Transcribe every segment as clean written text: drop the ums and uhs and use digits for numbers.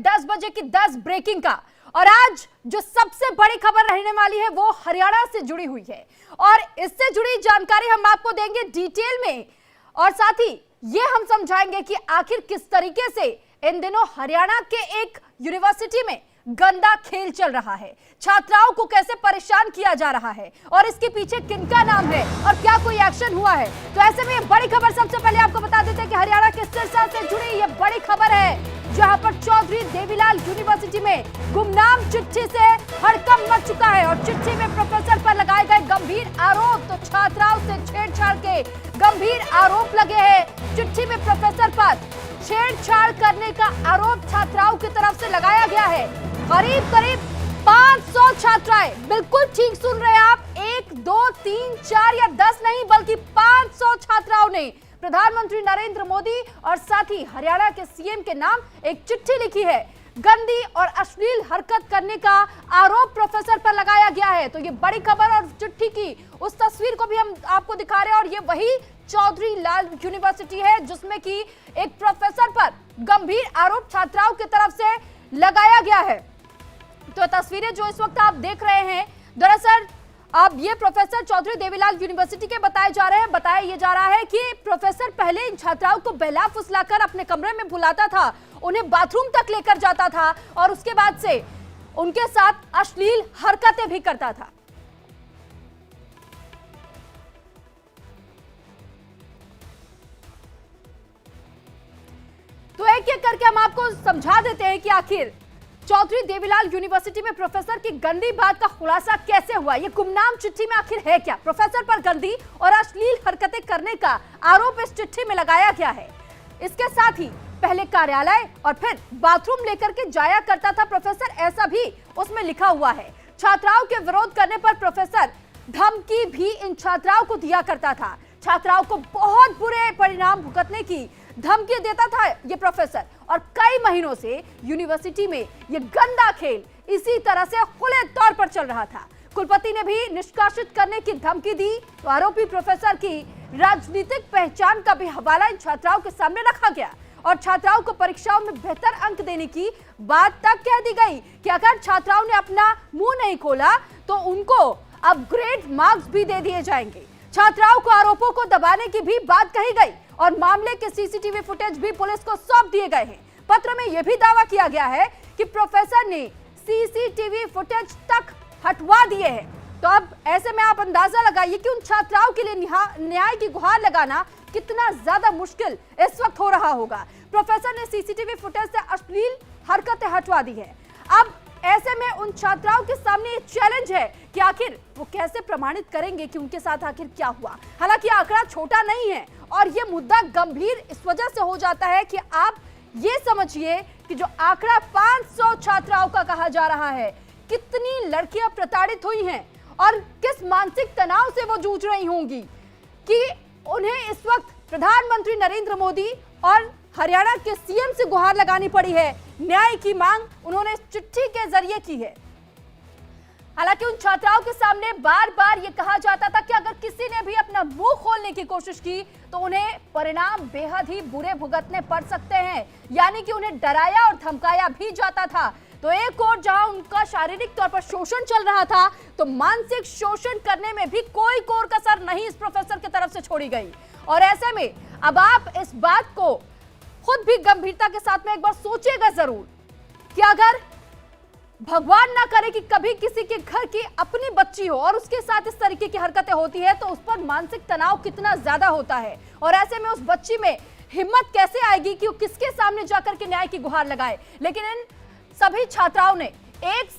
10 बजे की 10 ब्रेकिंग का। और आज जो सबसे बड़ी खबर रहने वाली है वो हरियाणा से जुड़ी हुई है और इससे जुड़ी जानकारी हम आपको देंगे डिटेल में और साथ ही ये हम समझाएंगे कि आखिर किस तरीके से इन दिनों हरियाणा के एक यूनिवर्सिटी में गंदा खेल चल रहा है, छात्राओं को कैसे परेशान किया जा रहा है और इसके पीछे किनका नाम है और क्या कोई एक्शन हुआ है। तो ऐसे में ये बड़ी खबर सबसे पहले आपको बता देते हैं कि हरियाणा के सिरसा से जुड़ी ये बड़ी खबर है जहां पर चौधरी देवीलाल यूनिवर्सिटी में गुमनाम चिट्ठी से हड़कंप मच चुका है और चिट्ठी में प्रोफेसर पर लगाए गए गंभीर आरोप। तो छात्राओं से छेड़छाड़ के गंभीर आरोप लगे हैं। चिट्ठी में प्रोफेसर पर छेड़छाड़ करने का आरोप छात्राओं की तरफ से लगाया गया है। करीब 500 छात्राएं, बिल्कुल ठीक सुन रहे हैं आप, 1 2 3 4 या 10 नहीं बल्कि 500 छात्राओं ने प्रधानमंत्री नरेंद्र मोदी और साथ ही हरियाणा के सीएम के नाम एक चिट्ठी लिखी है। गंदी और अश्लील हरकत करने का आरोप प्रोफेसर पर लगाया गया है। तो ये बड़ी खबर और चिट्ठी की उस तस्वीर को भी हम आपको दिखा रहे हैं और ये वही चौधरी लाल यूनिवर्सिटी है जिसमें कि एक प्रोफेसर पर गंभीर आरोप छात्राओं की तरफ से लगाया गया है। तो तस्वीरें जो इस वक्त आप देख रहे हैं, दरअसल अब ये प्रोफेसर चौधरी देवीलाल यूनिवर्सिटी के बताए जा रहे हैं। बताया ये जा रहा है कि प्रोफेसर पहले इन छात्राओं को बहला फुसलाकर अपने कमरे में बुलाता था, उन्हें बाथरूम तक लेकर जाता था और उसके बाद से उनके साथ अश्लील हरकतें भी करता था। तो एक एक करके हम आपको समझा देते हैं कि आखिर चौधरी देवीलाल यूनिवर्सिटी में प्रोफेसर की गंदी बात का खुलासा कैसे हुआ। ये गुमनाम चिट्ठी में आखिर है क्या? प्रोफेसर पर गंदी और अश्लील हरकतें करने का आरोप इस चिट्ठी में लगाया गया है। इसके साथ ही पहले कार्यालय और फिर बाथरूम लेकर के जाया करता था प्रोफेसर, ऐसा भी उसमें लिखा हुआ है। छात्राओं के विरोध करने पर प्रोफेसर धमकी भी इन छात्राओं को दिया करता था। छात्राओं को बहुत बुरे परिणाम भुगतने की धमकी देता था ये प्रोफेसर और कई महीनों से यूनिवर्सिटी में ये गंदा खेल इसी तरह से खुले तौर पर चल रहा था। कुलपति ने भी निष्कासित करने की धमकी दी। तो आरोपी प्रोफेसर की राजनीतिक पहचान का भी हवाला इन छात्राओं के सामने रखा गया और छात्राओं को परीक्षाओं में बेहतर अंक देने की बात तक कह दी गई कि अगर छात्राओं ने अपना मुंह नहीं खोला तो उनको अपग्रेड मार्क्स भी दे दिए जाएंगे। छात्राओं को आरोपों को दबाने की भी बात कही गई और मामले के सीसीटीवी फुटेज भी पुलिस को सौंप दिए गए हैं। पत्र में यह भी दावा किया गया है कि प्रोफेसर ने सीसीटीवी फुटेज तक हटवा दिए हैं। तो अब ऐसे में आप अंदाजा लगाइए कि उन छात्राओं के लिए न्याय की गुहार लगाना कितना ज्यादा मुश्किल इस वक्त हो रहा होगा। प्रोफेसर ने सीसीटीवी फुटेज से अश्लील हरकतें हटवा दी है। अब ऐसे में उन छात्राओं के सामने ये चैलेंज है कि आखिर वो कैसे प्रमाणित करेंगे कि उनके साथ आखिर क्या हुआ। हालांकि आंकड़ा छोटा नहीं है और ये मुद्दा गंभीर इस वजह से हो जाता है कि आप ये समझिए कि जो आंकड़ा 500 छात्राओं का कहा जा रहा है, कितनी लड़कियां प्रताड़ित हुई हैं और किस मानसिक तनाव से वो जूझ रही होंगी कि उन्हें इस वक्त प्रधानमंत्री नरेंद्र मोदी और हरियाणा के सीएम से गुहार लगानी पड़ी है। न्याय की मांग उन्होंने चिट्ठी के जरिए की है। हालांकि उन छात्राओं के सामने बार बार ये कहा जाता था कि अगर किसी ने भी अपना मुंह खोलने की कोशिश की तो उन्हें परिणाम बेहद ही बुरे भुगतने पड़ सकते हैं, यानी कि उन्हें डराया और धमकाया भी जाता था। तो एक और जहां उनका शारीरिक तौर पर शोषण चल रहा था तो मानसिक शोषण करने में भी कोई कोर कसर नहीं इस प्रोफेसर की तरफ से छोड़ी गई। और ऐसे में अब आप इस बात को खुद भी गंभीरता के साथ में एक बार सोचिएगा जरूर कि अगर भगवान ना करे कि कभी किसी के घर की अपनी बच्ची हो और उसके साथ इस तरीके की हरकतें होती है तो उस पर मानसिक तनाव कितना ज्यादा होता है और ऐसे में उस बच्ची में हिम्मत कैसे आएगी कि वो किसके सामने जाकर के न्याय की गुहार लगाए। लेकिन इन सभी छात्राओं ने एक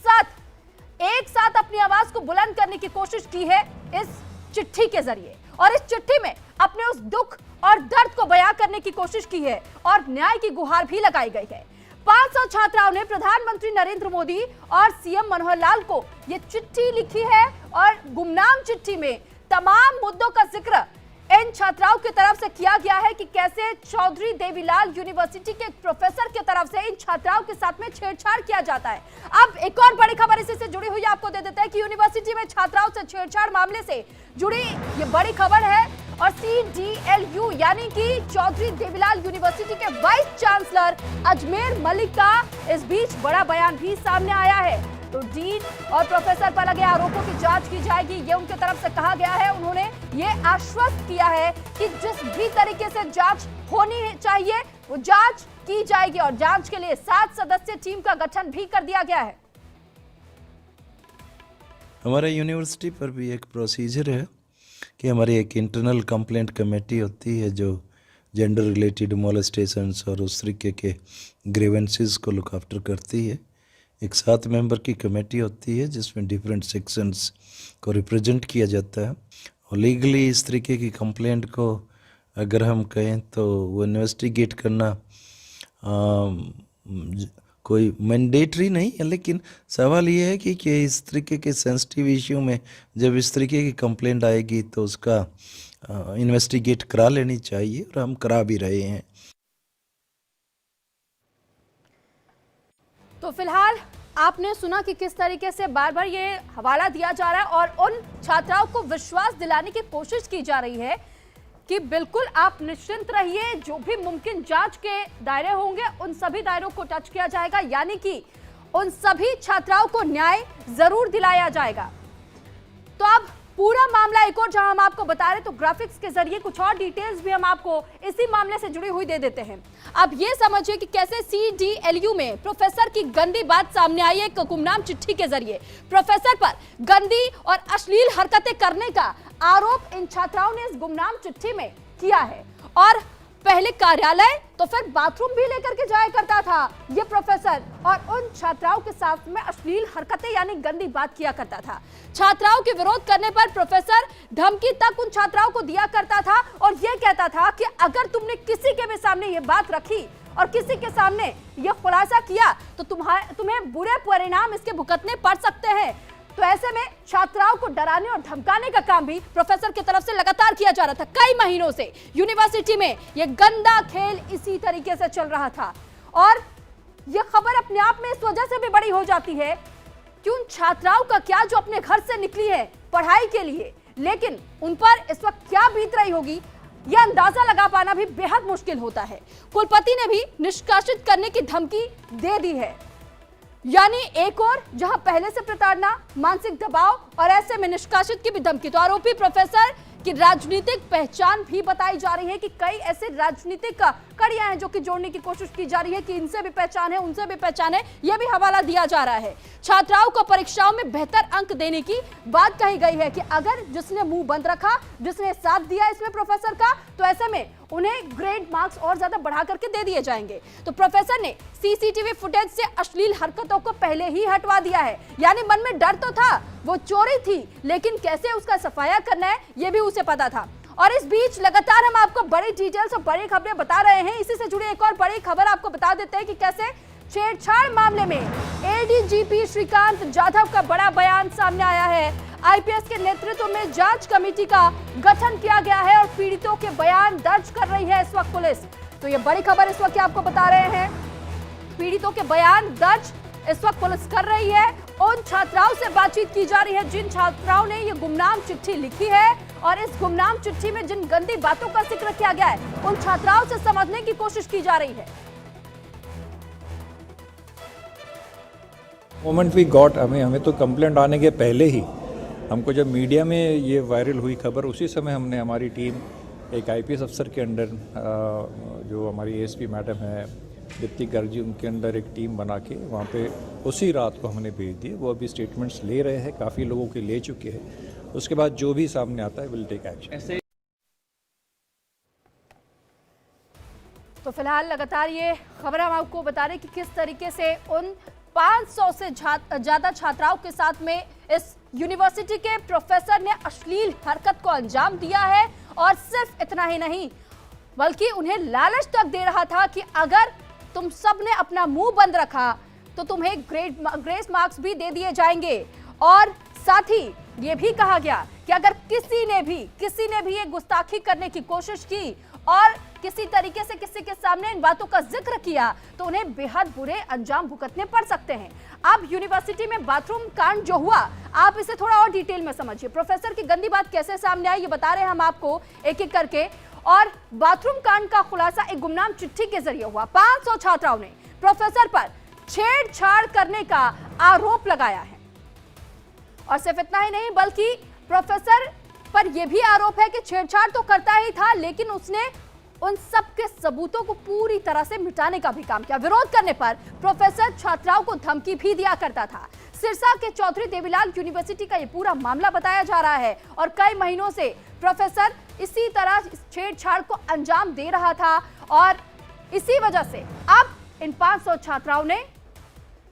साथ अपनी आवाज को बुलंद करने की कोशिश की है इस चिट्ठी के जरिए और इस चिट्ठी में अपने उस दुख और दर्द को बयां करने की कोशिश की है और न्याय की गुहार भी लगाई गई है। 500 छात्राओं ने प्रधानमंत्री नरेंद्र मोदी और सीएम मनोहर लाल को यह चिट्ठी लिखी है और गुमनाम चिट्ठी में तमाम मुद्दों का जिक्र इन छात्राओं की तरफ से किया गया है कि कैसे चौधरी देवीलाल यूनिवर्सिटी के प्रोफेसर की तरफ से इन छात्राओं के साथ में छेड़छाड़ किया जाता है। अब एक और बड़ी खबर इसी से जुड़ी हुई आपको दे देते हैं कि यूनिवर्सिटी में छात्राओं से छेड़छाड़ मामले से जुड़ी ये बड़ी खबर है और CDLU यानी कि चौधरी देवीलाल यूनिवर्सिटी के वाइस चांसलर अजमेर मलिक का इस बीच बड़ा बयान भी सामने आया है। तो डीन और प्रोफेसर पर लगे आरोपों की जांच की जाएगी, ये उनकी तरफ से कहा गया है। उन्होंने ये आश्वस्त किया है कि जिस भी तरीके से जांच होनी चाहिए वो जांच की जाएगी और जांच के लिए 7 सदस्यीय टीम का गठन भी कर दिया गया है। हमारे यूनिवर्सिटी पर भी एक प्रोसीजर है कि हमारी एक इंटरनल कंप्लेंट कमेटी होती है जो जेंडर रिलेटेड मोलेस्टेशंस और उस तरीके के ग्रीवेंसेस को लुक आफ्टर करती है। एक 7 मेंबर की कमेटी होती है जिसमें डिफरेंट सेक्शंस को रिप्रेजेंट किया जाता है और लीगली इस तरीके की कंप्लेंट को अगर हम कहें तो वो इन्वेस्टिगेट करना कोई मैंडेटरी नहीं है, लेकिन सवाल ये है कि इस तरीके के सेंसिटिव इश्यू में जब इस तरीके की कंप्लेंट आएगी तो उसका इन्वेस्टिगेट करा लेनी चाहिए और हम करा भी रहे हैं। तो फिलहाल आपने सुना कि किस तरीके से बार बार ये हवाला दिया जा रहा है और उन छात्राओं को विश्वास दिलाने की कोशिश की जा रही है कि बिल्कुल आप निश्चिंत रहिए, जो भी मुमकिन जांच के दायरे होंगे उन सभी दायरों को टच किया जाएगा, यानी कि उन सभी छात्राओं को न्याय जरूर दिलाया जाएगा। तो अब पूरा मामला एक और जहां हम आपको बता रहे तो ग्राफिक्स के जरिए कुछ और डिटेल्स भी हम आपको इसी मामले से जुड़ी हुई दे देते हैं। अब ये समझिए कि कैसे CDLU में प्रोफेसर की गंदी बात सामने आई है। एक गुमनाम चिट्ठी के जरिए प्रोफेसर पर गंदी और अश्लील हरकतें करने का आरोप इन छात्राओं ने इस गुमनाम चिट्ठी में किया है और पहले कार्यालय तो फिर बाथरूम भी लेकर के जाया करता था ये प्रोफेसर और उन छात्राओं के साथ में अश्लील हरकतें यानी गंदी बात किया करता था। छात्राओं के विरोध करने पर प्रोफेसर धमकी तक उन छात्राओं को दिया करता था और ये कहता था कि अगर तुमने किसी के भी सामने ये बात रखी और किसी के सामने ये खुलासा किया तो तुम्हें बुरे परिणाम इसके भुगतने पड़ सकते हैं। तो ऐसे में छात्राओं को डराने और धमकाने का काम भी प्रोफेसर की तरफ से लगातार किया जा रहा था। कई महीनों से यूनिवर्सिटी में यह गंदा खेल इसी तरीके से चल रहा था और यह खबर अपने आप में इस वजह से भी बड़ी हो जाती है कि उन छात्राओं का क्या जो अपने घर से निकली है पढ़ाई के लिए, लेकिन उन पर इस वक्त क्या बीत रही होगी यह अंदाजा लगा पाना भी बेहद मुश्किल होता है। कुलपति ने भी निष्कासित करने की धमकी दे दी है, यानी एक और जहां पहले से प्रताड़ना, मानसिक दबाव और ऐसे में निष्कासित की भी धमकी। तो आरोपी प्रोफेसर की राजनीतिक पहचान भी बताई जा रही है कि कई ऐसे राजनीतिक कड़ियां हैं जो कि जोड़ने की कोशिश की जा रही है कि इनसे भी पहचान है, उनसे भी पहचान है, यह भी हवाला दिया जा रहा है। छात्राओं को परीक्षाओं में बेहतर अंक देने की बात कही गई है कि अगर जिसने मुंह बंद रखा, जिसने साथ दिया इसमें प्रोफेसर का, तो ऐसे में उन्हें ग्रेड मार्क्स और ज्यादा बढ़ा करके दे दिए जाएंगे। तो प्रोफेसर ने CCTV फुटेज से अश्लील हरकतों को पहले ही हटवा दिया है, यानी मन में डर तो था, वो चोरी थी, लेकिन कैसे उसका सफाया करना है ये भी उसे पता था। और इस बीच लगातार हम आपको बड़ी डिटेल्स और बड़ी खबरें बता रहे हैं। इसी से जुड़ी एक और बड़ी खबर आपको बता देते हैं कि कैसे छेड़छाड़ मामले में ADGP श्रीकांत जाधव का बड़ा बयान सामने आया है। IPS के नेतृत्व में जांच कमेटी का गठन किया गया है और पीड़ितों के बयान दर्ज कर रही है इस वक्त पुलिस। तो ये बड़ी खबर इस वक्त आपको बता रहे हैं, पीड़ितों के बयान दर्ज इस वक्त पुलिस कर रही है। उन छात्राओं से बातचीत की जा रही है जिन छात्राओं ने ये गुमनाम चिट्ठी लिखी है और इस गुमनाम चिट्ठी में जिन गंदी बातों का जिक्र किया गया है उन छात्राओं से समझने की कोशिश की जा रही है। मोमेंट वी गॉट, हमें तो कंप्लेंट आने के पहले ही हमको जब मीडिया में ये वायरल हुई खबर, उसी समय हमने हमारी टीम एक IPS अफसर के अंडर जो हमारी ASP मैडम है दीप्ति गर्ग जी, उनके अंडर एक टीम बना के वहाँ पे उसी रात को हमने भेज दिए। वो अभी स्टेटमेंट्स ले रहे हैं, काफ़ी लोगों के ले चुके हैं। उसके बाद जो भी सामने आता है विल टेक एक्शन। तो फिलहाल लगातार ये खबर हम आपको बता रहे कि किस तरीके से उन 500 से ज्यादा छात्राओं के साथ में इस यूनिवर्सिटी के प्रोफेसर ने अश्लील हरकत को अंजाम दिया है और सिर्फ इतना ही नहीं बल्कि उन्हें लालच तक दे रहा था कि अगर तुम सब ने अपना मुंह बंद रखा तो तुम्हें ग्रेस मार्क्स भी दे दिए जाएंगे। और साथ ही ये भी कहा गया कि अगर किसी ने भी ये गुस्ताखी करने की कोशिश की और किसी तरीके से किसी के सामने इन बातों का जिक्र किया तो उन्हें बेहद बुरे अंजाम भुगतने पड़ सकते हैं। आप यूनिवर्सिटी में बाथरूम कांड जो हुआ, आप इसे थोड़ा और डिटेल में समझिए। प्रोफेसर की गंदी बात कैसे सामने आई, ये बता रहे हैं हम आपको एक एक करके। और बाथरूम कांड का खुलासा एक गुमनाम चिट्ठी के जरिए हुआ। 500 छात्राओं ने प्रोफेसर पर छेड़छाड़ करने का आरोप लगाया है। और सिर्फ इतना ही नहीं, बल्कि प्रोफेसर पर यह भी आरोप है कि छेड़छाड़ तो करता ही था, लेकिन उसने उन सब के सबूतों को पूरी तरह से मिटाने का भी काम किया। विरोध करने पर प्रोफेसर छात्राओं को धमकी भी दिया करता था। सिरसा के चौधरी देवीलाल यूनिवर्सिटी का यह पूरा मामला बताया जा रहा है और कई महीनों से प्रोफेसर इसी तरह छेड़छाड़ को अंजाम दे रहा था। और इसी वजह से अब इन 500 छात्राओं ने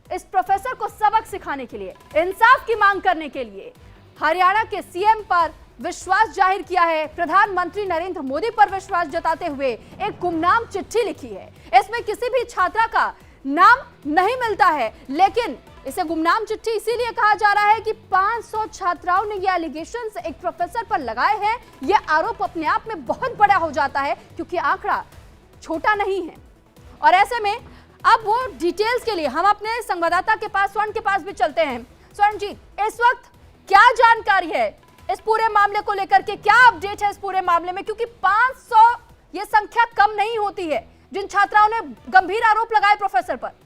इस प्रोफेसर को सबक सिखाने के लिए, इंसाफ की मांग करने के लिए हरियाणा के सीएम पर विश्वास जाहिर किया है। प्रधानमंत्री नरेंद्र मोदी पर विश्वास जताते हुए एक गुमनाम चिट्ठी लिखी है। इसमें किसी भी छात्रा का नाम नहीं मिलता है, लेकिन इसे गुमनाम चिट्ठी इसीलिए कहा जा रहा है कि 500 छात्राओं ने ये एलिगेशंस एक प्रोफेसर पर लगाए हैं। यह आरोप अपने आप में बहुत बड़ा हो जाता है, क्योंकि आंकड़ा छोटा नहीं है। और ऐसे में अब वो डिटेल्स के लिए हम अपने संवाददाता के पास, स्वर्ण के पास भी चलते हैं। स्वर्ण जी, इस वक्त क्या जानकारी है इस पूरे मामले को लेकर के, क्या अपडेट है इस पूरे मामले में? क्योंकि 500 ये संख्या कम नहीं होती है जिन छात्राओं ने गंभीर आरोप लगाए प्रोफेसर पर।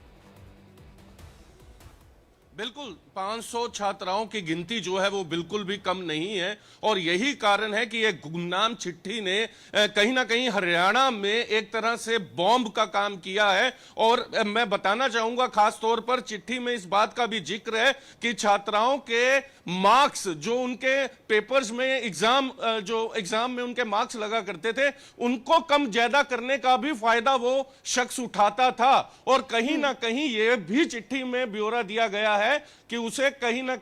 बिल्कुल, 500 छात्राओं की गिनती जो है वो बिल्कुल भी कम नहीं है और यही कारण है कि ये गुमनाम चिट्ठी ने कहीं ना कहीं हरियाणा में एक तरह से बॉम्ब का काम किया है। और मैं बताना चाहूंगा खास तौर पर चिट्ठी में इस बात का भी जिक्र है कि छात्राओं के मार्क्स जो उनके पेपर्स में एग्जाम में उनके मार्क्स लगा करते थे, उनको कम ज्यादा करने का भी फायदा वो शख्स उठाता था। और कहीं ना कहीं ये भी चिट्ठी में ब्यौरा दिया गया है कि उसे कहीं ना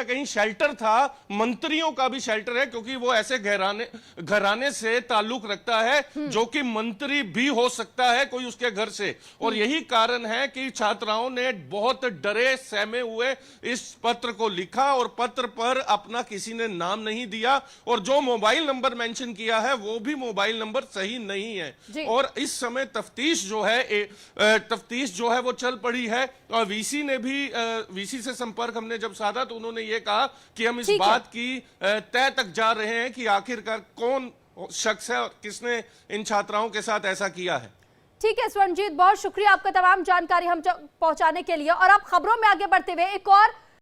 कहीं शेल्टर था, मंत्रियों का भी शेल्टर है, क्योंकि वो ऐसे घराने से ताल्लुक रखता है जो कि मंत्री भी हो सकता है कोई उसके घर से। और यही कारण है कि छात्राओं ने बहुत डरे सहमे हुए इस पत्र को लिखा और पत्र पर अपना किसी ने नाम नहीं दिया और जो मोबाइल नंबर मेंशन किया है वो भी मोबाइल नंबर सही नहीं है। और इस समय तफ्तीश जो है वो चल पड़ी है। और वीसी से संपर्क हमने जब साधा तो उन्होंने ये कहा कि हम इस बात की तय तक जा रहे हैं कि आखिरकार कौन शख्स है और किसने इन छात्राओं के साथ ऐसा किया है। ठीक है स्वर्णजीत, बहुत शुक्रिया आपका तमाम जानकारी हम पहुंचाने के लिए। और अब खबरों में आगे बढ़ते हुए एक और